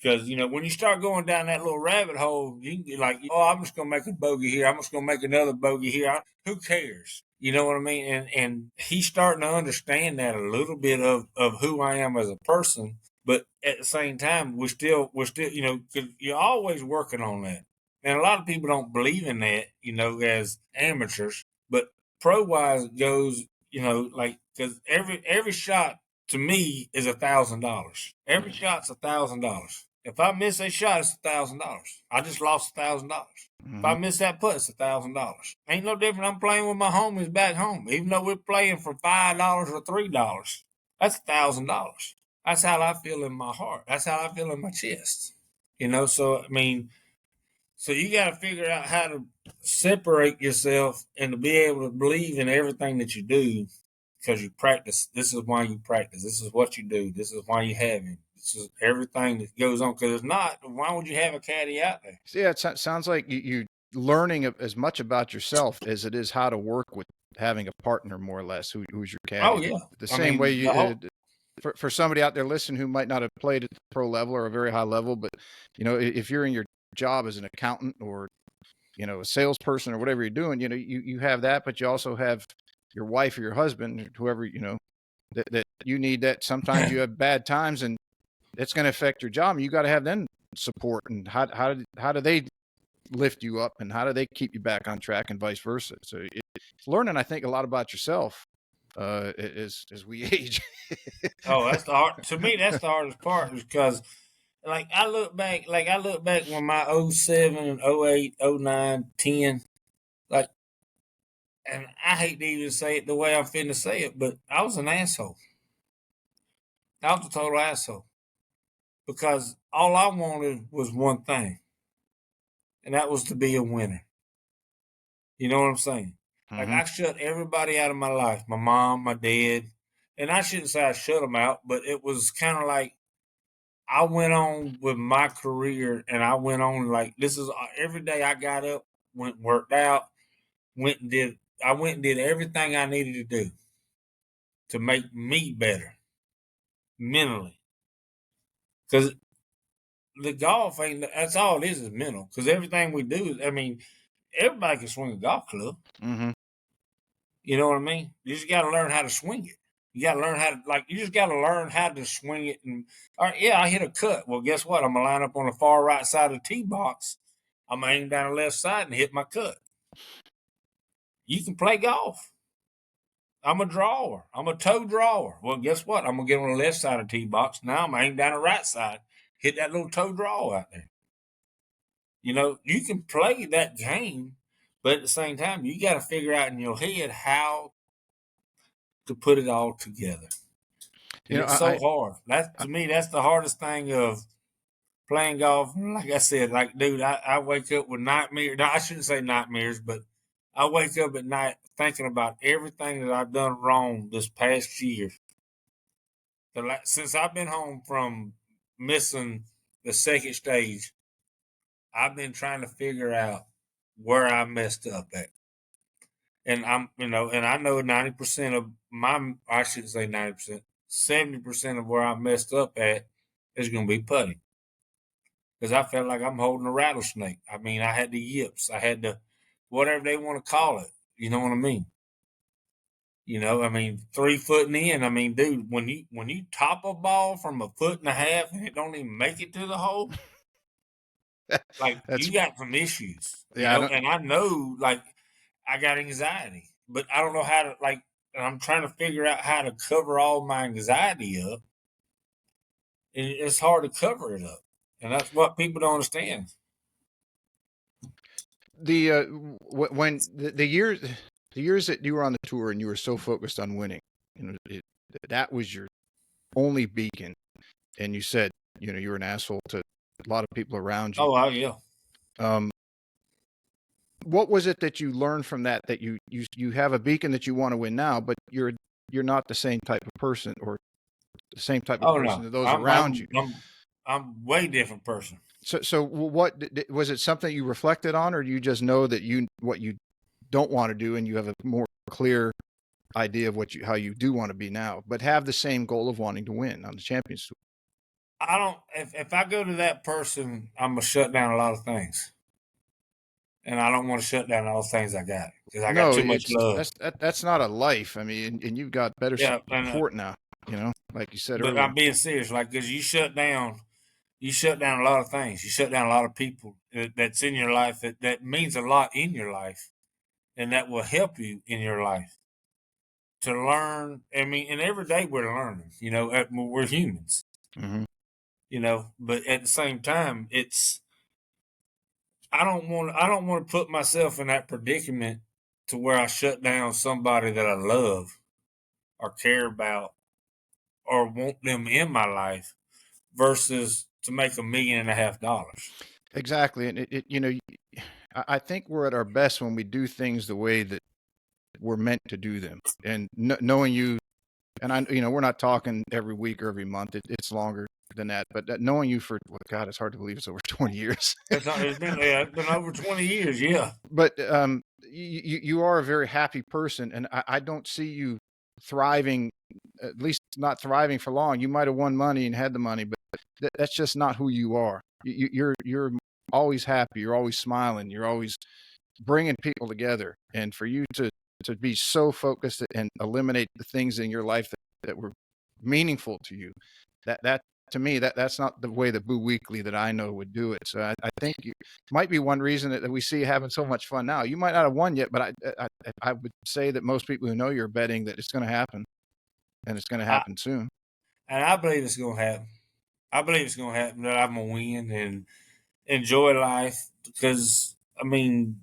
Because, you know, when you start going down that little rabbit hole, you can be like, oh, I'm just going to make a bogey here. I'm just going to make another bogey here. Who cares? You know what I mean? And he's starting to understand that a little bit of who I am as a person. But at the same time, we're still, you know, cause you're always working on that. And a lot of people don't believe in that, you know, as amateurs. But pro wise goes, you know, like, because every shot to me is $1,000. Every shot's $1,000. If I miss a shot, it's $1,000. I just lost $1,000. If I miss that putt, it's $1,000. Ain't no different. I'm playing with my homies back home, even though we're playing for $5 or $3. That's $1,000. That's how I feel in my heart. That's how I feel in my chest. You know, so I mean, so you got to figure out how to separate yourself and to be able to believe in everything that you do because you practice. This is why you practice. This is what you do. This is why you have him. This is everything that goes on. Because if not, why would you have a caddy out there? So yeah, it sounds like you're learning as much about yourself as it is how to work with having a partner, more or less, who's your caddy. Oh, yeah. The same way you, for somebody out there listening who might not have played at the pro level or a very high level, but, you know, if you're in your job as an accountant or, you know, a salesperson or whatever you're doing, you know, you have that, but you also have your wife or your husband, whoever, you know, that you need that. Sometimes you have bad times and it's going to affect your job. And you got to have them support, and how do they lift you up, and how do they keep you back on track, and vice versa. So it's learning, I think, a lot about yourself as we age. Oh, that's the hard. To me, that's the hardest part, because like I look back when my 07, 08, 09, 10, like, and I hate to even say it the way I'm finna say it, but I was an asshole. I was a total asshole because all I wanted was one thing, and that was to be a winner. You know what I'm saying? Like, I shut everybody out of my life, my mom, my dad, and I shouldn't say I shut them out, but it was kind of like I went on with my career, and I went on like this is every day I got up, worked out, went and did everything I needed to do to make me better mentally. Because the golf ain't, that's all it is mental. Because everything we do, I mean, everybody can swing a golf club. You know what I mean? You just got to learn how to swing it. You got to learn how to, like, you just got to learn how to swing it. And, all right, yeah, I hit a cut. Well, guess what? I'm going to line up on the far right side of the tee box. I'm going to aim down the left side and hit my cut. You can play golf. I'm a drawer. I'm a toe drawer. Well, guess what? I'm going to get on the left side of the tee box. Now I'm going to aim down the right side, hit that little toe draw out there. You know, you can play that game, but at the same time, you got to figure out in your head how to put it all together. And it's so hard. To me, that's the hardest thing of playing golf. Like I said, like, dude, I wake up with nightmares. No, I shouldn't say nightmares, but I wake up at night thinking about everything that I've done wrong this past year. Since I've been home from missing the second stage, I've been trying to figure out where I messed up at. And and I know 90% of I shouldn't say 90%, 70% of where I messed up at is going to be putting. Because I felt like I'm holding a rattlesnake. I mean, I had the yips. I had the, whatever they want to call it. You know what I mean? You know, I mean, 3 foot in. I mean, dude, when you top a ball from 1.5 feet and it don't even make it to the hole, like, you got some issues. Yeah, you know? And I know, like, I got anxiety, but I don't know how to, like, and I'm trying to figure out how to cover all my anxiety up. And it's hard to cover it up. And that's what people don't understand. When the years that you were on the tour and you were so focused on winning, you know, that was your only beacon, and you said, you know, you were an asshole to a lot of people around you. Oh, yeah. What was it that you learned from that you have a beacon that you want to win now, but you're not the same type of person, or the same type of person to those around you? I'm way different person. So what was it? Something you reflected on, or do you just know that what you don't want to do, and you have a more clear idea of how you do want to be now, but have the same goal of wanting to win on the Champions Tour? I don't. If I go to that person, I'm gonna shut down a lot of things, and I don't want to shut down all the things I got because I got No, too much it's love. that's not a life. I mean, and you've got better Yeah, support now. You know, like you said but earlier. I'm being serious, like because you shut down a lot of things. You shut down a lot of people that's in your life that means a lot in your life, and that will help you in your life to learn. I mean, and every day we're learning. You know, we're humans. Mm-hmm. You know, but at the same time, it's I don't want to put myself in that predicament to where I shut down somebody that I love or care about or want them in my life versus to make $1.5 million. Exactly, and you know, I think we're at our best when we do things the way that we're meant to do them, and knowing you, and I, you know, we're not talking every week or every month. It's longer than that, but knowing you for, well, God, it's hard to believe it's over 20 years. It's been over 20 years, yeah. But you are a very happy person, and I don't see you thriving, at least not thriving for long. You might have won money and had the money, but that's just not who you are. You're always happy. You're always smiling. You're always bringing people together. And for you to be so focused and eliminate the things in your life that were meaningful to you, that to me, that's not the way that Boo Weekly that I know would do it. So I think you might be one reason that we see you having so much fun now. You might not have won yet, but I would say that most people who know you're betting that it's going to happen, and it's going to I, happen soon. and I believe it's going to happen. I believe it's going to happen that I'm going to win and enjoy life because, I mean,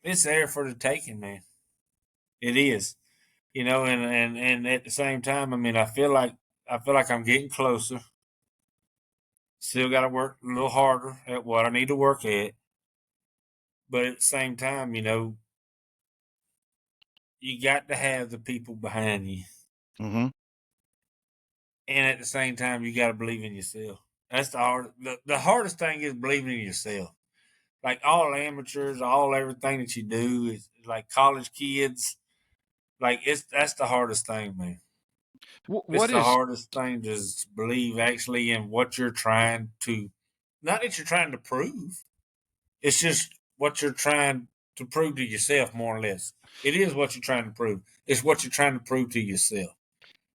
it's there for the taking, man. It is. You know, and at the same time, I mean, I feel like I'm getting closer. Still got to work a little harder at what I need to work at, but at the same time, you got to have the people behind you, Mm-hmm. and at the same time, you got to believe in yourself. That's the hardest thing is believing in yourself. Like all amateurs, all everything that you do is like college kids. Like that's the hardest thing, man. It's What the is hardest thing to believe actually in what you're trying to, not that you're trying to prove. It's just what you're trying to prove to yourself, more or less. It is what you're trying to prove. It's what you're trying to prove to yourself.